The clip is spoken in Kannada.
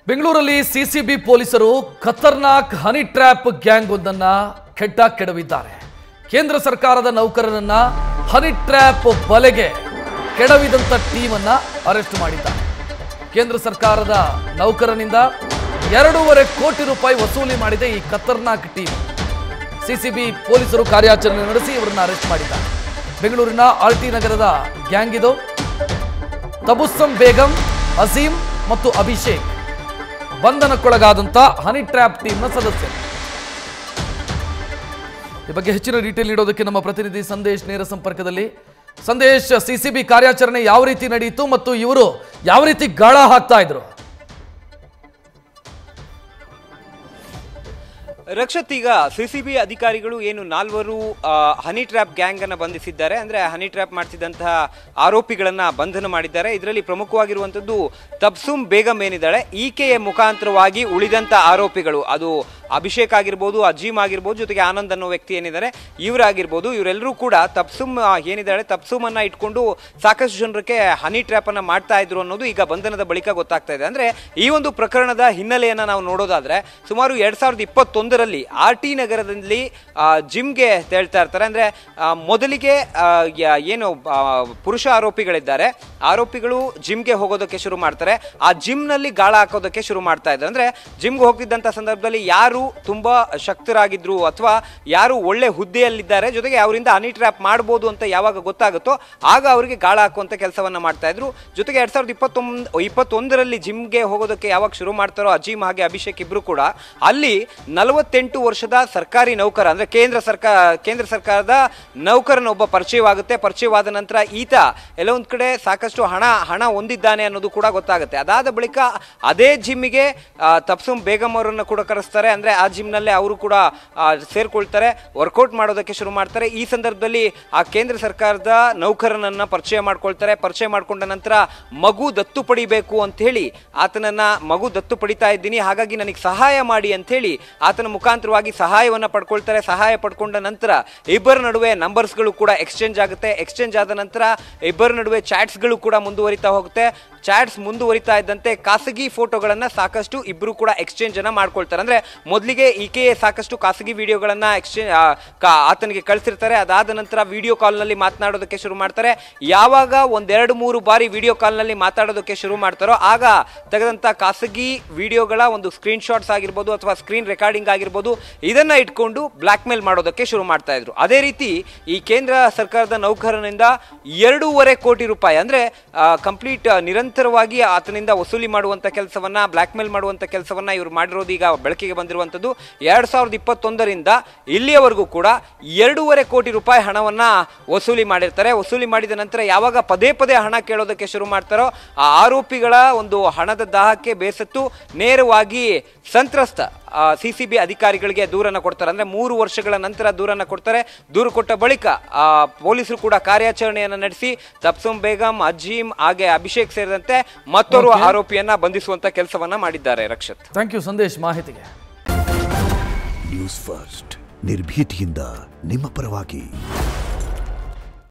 ಬೆಂಗಳೂರಲ್ಲಿ ಸಿಸಿಬಿ ಪೊಲೀಸರು ಖತರ್ನಾಕ್ ಹನಿ ಟ್ರ್ಯಾಪ್ ಗ್ಯಾಂಗ್ ಒಂದನ್ನ ಕೆಡವಿದ್ದಾರೆ. ಕೇಂದ್ರ ಸರ್ಕಾರದ ನೌಕರರನ್ನ ಹನಿ ಟ್ರ್ಯಾಪ್ ಬಲೆಗೆ ಕೆಡವಿದಂತ ಟೀಮ್ ಅನ್ನ ಅರೆಸ್ಟ್ ಮಾಡಿದ್ದಾರೆ. ಕೇಂದ್ರ ಸರ್ಕಾರದ ನೌಕರನಿಂದ 2.5 ಕೋಟಿ ರೂಪಾಯಿ ವಸೂಲಿ ಮಾಡಿದೆ ಈ ಖತರ್ನಾಕ್ ಟೀಮ್. ಸಿಸಿಬಿ ಪೊಲೀಸರು ಕಾರ್ಯಾಚರಣೆ ನಡೆಸಿ ಇವರನ್ನ ಅರೆಸ್ಟ್ ಮಾಡಿದ್ದಾರೆ. ಬೆಂಗಳೂರಿನ ಆರ್ಟಿ ನಗರದ ಗ್ಯಾಂಗ್ ಇದು. ತಬುಸ್ಸಂ ಬೇಗಂ, ಅಜೀಂ ಮತ್ತು ಅಭಿಷೇಕ್ ಬಂಧನಕ್ಕೊಳಗಾದಂತ ಹನಿ ಟ್ರ್ಯಾಪ್ ಟೀಮ್ನ ಸದಸ್ಯರು. ಈ ಬಗ್ಗೆ ಹೆಚ್ಚಿನ ಡೀಟೇಲ್ ನೀಡೋದಕ್ಕೆ ನಮ್ಮ ಪ್ರತಿನಿಧಿ ಸಂದೇಶ್ ನೇರ ಸಂಪರ್ಕದಲ್ಲಿ. ಸಂದೇಶ್, ಸಿಸಿಬಿ ಕಾರ್ಯಾಚರಣೆ ಯಾವ ರೀತಿ ನಡೆಯಿತು ಮತ್ತು ಇವರು ಯಾವ ರೀತಿ ಗಾಳ ಹಾಕ್ತಾ ಇದ್ರು? ರಕ್ಷತ್, ಈಗ ಸಿಸಿಬಿ ಅಧಿಕಾರಿಗಳು ಏನು 4 ಹನಿ ಟ್ರ್ಯಾಪ್ ಗ್ಯಾಂಗ್ ಅನ್ನು ಬಂಧಿಸಿದ್ದಾರೆ. ಅಂದ್ರೆ ಹನಿ ಟ್ರ್ಯಾಪ್ ಮಾಡಿಸಿದಂತಹ ಆರೋಪಿಗಳನ್ನ ಬಂಧನ ಮಾಡಿದ್ದಾರೆ. ಇದರಲ್ಲಿ ಪ್ರಮುಖವಾಗಿರುವಂತದ್ದು ತಬ್ಸುಮ್ ಬೇಗಂ ಏನಿದ್ದಾಳೆ, ಈಕೆಯ ಮುಖಾಂತರವಾಗಿ ಉಳಿದಂತ ಆರೋಪಿಗಳು, ಅದು ಅಭಿಷೇಕ್ ಆಗಿರ್ಬೋದು, ಅಜೀಮ್ ಆಗಿರ್ಬೋದು, ಜೊತೆಗೆ ಆನಂದ್ ಅನ್ನೋ ವ್ಯಕ್ತಿ ಏನಿದ್ದಾರೆ ಇವರಾಗಿರ್ಬೋದು, ಇವರೆಲ್ಲರೂ ಕೂಡ ತಬ್ಸುಮ್ ಏನಿದ್ದಾಳೆ ತಬ್ಸುಮ್ ಅನ್ನ ಇಟ್ಕೊಂಡು ಸಾಕಷ್ಟು ಜನರಿಗೆ ಹನಿ ಟ್ರ್ಯಾಪ್ ಅನ್ನ ಮಾಡ್ತಾ ಇದ್ರು ಅನ್ನೋದು ಈಗ ಬಂಧನದ ಬಳಿಕ ಗೊತ್ತಾಗ್ತಾ ಇದೆ. ಅಂದ್ರೆ ಈ ಒಂದು ಪ್ರಕರಣದ ಹಿನ್ನೆಲೆಯನ್ನ ನಾವು ನೋಡೋದಾದ್ರೆ ಸುಮಾರು 2021ರಲ್ಲಿ ಆರ್ಟಿ ನಗರದಲ್ಲಿ ಜಿಮ್ಗೆ ಹೇಳ್ತಾ ಇರ್ತಾರೆ. ಅಂದ್ರೆ ಮೊದಲಿಗೆ ಏನು ಪುರುಷ ಆರೋಪಿಗಳಿದ್ದಾರೆ, ಆರೋಪಿಗಳು ಜಿಮ್ಗೆ ಹೋಗೋದಕ್ಕೆ ಶುರು ಮಾಡ್ತಾರೆ. ಆ ಜಿಮ್ ನಲ್ಲಿ ಗಾಳ ಹಾಕೋದಕ್ಕೆ ಶುರು ಮಾಡ್ತಾ ಇದ್ದಾರೆ. ಅಂದ್ರೆ ಜಿಮ್ಗೆ ಹೋಗ್ತಿದ್ದಂತ ಸಂದರ್ಭದಲ್ಲಿ ಯಾರು ತುಂಬಾ ಶಕ್ತರಾಗಿದ್ರು ಅಥವಾ ಯಾರು ಒಳ್ಳೆ ಹುದ್ದೆಯಲ್ಲಿದ್ದಾರೆ, ಜೊತೆಗೆ ಅವರಿಂದ ಹನಿ ಟ್ರ್ಯಾಪ್ ಮಾಡಬಹುದು ಅಂತ ಯಾವಾಗ ಗೊತ್ತಾಗುತ್ತೋ ಆಗ ಅವರಿಗೆ ಗಾಳ ಹಾಕುವಂತ ಕೆಲಸವನ್ನ ಮಾಡ್ತಾ ಇದ್ರು. ಜೊತೆಗೆ 2021ರಲ್ಲಿ ಜಿಮ್ಗೆ ಹೋಗೋದಕ್ಕೆ ಯಾವಾಗ ಶುರು ಮಾಡ್ತಾರೋ ಅಜೀಮ್ ಹಾಗೆ ಅಭಿಷೇಕ್ ಇಬ್ರು ಕೂಡ ಅಲ್ಲಿ 48 ವರ್ಷದ ಸರ್ಕಾರಿ ನೌಕರ, ಅಂದ್ರೆ ಕೇಂದ್ರ ಸರ್ಕಾರದ ನೌಕರನೊಬ್ಬ ಪರಿಚಯವಾಗುತ್ತೆ. ಪರಿಚಯವಾದ ನಂತರ ಈತ ಎಲ್ಲ ಒಂದ್ ಕಡೆ ಸಾಕಷ್ಟು ಹಣ ಹೊಂದಿದ್ದಾನೆ ಅನ್ನೋದು ಕೂಡ ಗೊತ್ತಾಗುತ್ತೆ. ಅದಾದ ಬಳಿಕ ಅದೇ ಜಿಮ್ಮಿಗೆ ತಬ್ಸುಮ್ ಬೇಗಂ ಅವರನ್ನು ಕೂಡ ಕರೆಸ್ತಾರೆ. ಅಂದ್ರೆ ಆ ಜಿಮ್ ನಲ್ಲೇ ಅವರು ಕೂಡ ಸೇರ್ಕೊಳ್ತಾರೆ, ವರ್ಕೌಟ್ ಮಾಡೋದಕ್ಕೆ ಶುರು ಮಾಡ್ತಾರೆ. ಈ ಸಂದರ್ಭದಲ್ಲಿ ಆ ಕೇಂದ್ರ ಸರ್ಕಾರದ ನೌಕರನನ್ನ ಪರಿಚಯ ಮಾಡ್ಕೊಳ್ತಾರೆ. ಪರಿಚಯ ಮಾಡ್ಕೊಂಡ ನಂತರ ಮಗು ದತ್ತು ಪಡಿಬೇಕು ಅಂತ ಹೇಳಿ ಆತನನ್ನ, ಮಗು ದತ್ತು ಪಡಿತಾ ಇದ್ದೀನಿ ಹಾಗಾಗಿ ನನಗೆ ಸಹಾಯ ಮಾಡಿ ಅಂತ ಹೇಳಿ ಆತನ ಮುಖಾಂತರವಾಗಿ ಸಹಾಯವನ್ನ ಪಡ್ಕೊಳ್ತಾರೆ. ಸಹಾಯ ಪಡ್ಕೊಂಡ ನಂತರ ಇಬ್ಬರ ನಡುವೆ ನಂಬರ್ಸ್ಗಳು ಕೂಡ ಎಕ್ಸ್ಚೇಂಜ್ ಆಗುತ್ತೆ. ಎಕ್ಸ್ಚೇಂಜ್ ಆದ ನಂತರ ಇಬ್ಬರ ನಡುವೆ ಚಾಟ್ಸ್ಗಳು ಕೂಡ ಮುಂದುವರಿತಾ ಹೋಗುತ್ತೆ. ಚಾಟ್ಸ್ ಮುಂದುವರಿತಾ ಇದ್ದಂತೆ ಖಾಸಗಿ ಫೋಟೋಗಳನ್ನ ಸಾಕಷ್ಟು ಇಬ್ರು ಕೂಡ ಎಕ್ಸ್ಚೇಂಜ್ ಅನ್ನ ಮಾಡ್ಕೊಳ್ತಾರೆ. ಅಂದ್ರೆ ಮೊದಲಿಗೆ ಈಕೆ ಸಾಕಷ್ಟು ಖಾಸಗಿ ವಿಡಿಯೋಗಳನ್ನ ಆತನಿಗೆ ಕಳಿಸಿರ್ತಾರೆ. ಅದಾದ ನಂತರ ವಿಡಿಯೋ ಕಾಲ್ ನಲ್ಲಿ ಮಾತನಾಡೋದಕ್ಕೆ ಶುರು ಮಾಡ್ತಾರೆ. ಯಾವಾಗ 1-2-3 ಬಾರಿ ವಿಡಿಯೋ ಕಾಲ್ ನಲ್ಲಿ ಮಾತಾಡೋದಕ್ಕೆ ಶುರು ಮಾಡ್ತಾರೋ ಆಗ ತೆಗೆದಂತ ಖಾಸಗಿ ವಿಡಿಯೋಗಳ ಒಂದು ಸ್ಕ್ರೀನ್ ಶಾಟ್ಸ್ ಆಗಿರ್ಬೋದು ಅಥವಾ ಸ್ಕ್ರೀನ್ ರೆಕಾರ್ಡಿಂಗ್ ಆಗಿರ್ಬೋದು, ಇದನ್ನ ಇಟ್ಕೊಂಡು ಬ್ಲಾಕ್ ಮೇಲ್ ಮಾಡೋದಕ್ಕೆ ಶುರು ಮಾಡ್ತಾ ಇದ್ರು. ಅದೇ ರೀತಿ ಈ ಕೇಂದ್ರ ಸರ್ಕಾರದ ನೌಕರನಿಂದ 2.5 ಕೋಟಿ ರೂಪಾಯಿ ಅಂದ್ರೆ ಕಂಪ್ಲೀಟ್ ನಿರಂತರವಾಗಿ ಆತನಿಂದ ವಸೂಲಿ ಮಾಡುವಂತ ಕೆಲಸವನ್ನ, ಬ್ಲಾಕ್ ಮೇಲ್ ಮಾಡುವಂತ ಕೆಲಸವನ್ನ ಇವರು ಮಾಡಿರೋದು ಈಗ ಬೆಳಕಿಗೆ ಬಂದಿರುವಂತದ್ದು. 2021ರಿಂದ ಇಲ್ಲಿಯವರೆಗೂ ಕೂಡ 2.5 ಕೋಟಿ ರೂಪಾಯಿ ಹಣವನ್ನ ವಸೂಲಿ ಮಾಡಿರ್ತಾರೆ. ವಸೂಲಿ ಮಾಡಿದ ನಂತರ ಯಾವಾಗ ಪದೇ ಪದೇ ಹಣ ಕೇಳೋದಕ್ಕೆ ಶುರು ಮಾಡ್ತಾರೋ ಆ ಆರೋಪಿಗಳ ಒಂದು ಹಣದ ದಾಹಕ್ಕೆ ಬೇಸತ್ತು ನೇರವಾಗಿ ಸಂತ್ರಸ್ತ ಸಿಸಿಬಿ ಅಧಿಕಾರಿಗಳಿಗೆ ದೂರನ್ನ ಕೊಡ್ತಾರೆ. ಅಂದ್ರೆ 3 ವರ್ಷಗಳ ನಂತರ ದೂರನ್ನ ಕೊಡ್ತಾರೆ. ದೂರು ಕೊಟ್ಟ ಬಳಿಕ ಪೊಲೀಸರು ಕೂಡ ಕಾರ್ಯಾಚರಣೆಯನ್ನು ನಡೆಸಿ ತಬ್ಸುಮ್ ಬೇಗಂ, ಅಜೀಮ್ ಹಾಗೆ ಅಭಿಷೇಕ್ ಸೇರಿದಂತೆ ಮತ್ತೋರ್ವ ಆರೋಪಿಯನ್ನ ಬಂಧಿಸುವಂತ ಕೆಲಸವನ್ನ ಮಾಡಿದ್ದಾರೆ. ರಕ್ಷತ್, ಥ್ಯಾಂಕ್ ಯು ಸಂದೇಶ್ ಮಾಹಿತಿಗೆ. ನ್ಯೂಸ್ ಫಸ್ಟ್ ನಿರ್ಭೀತಿಯಿಂದ ನಿಮ್ಮ ಪರವಾಗಿ.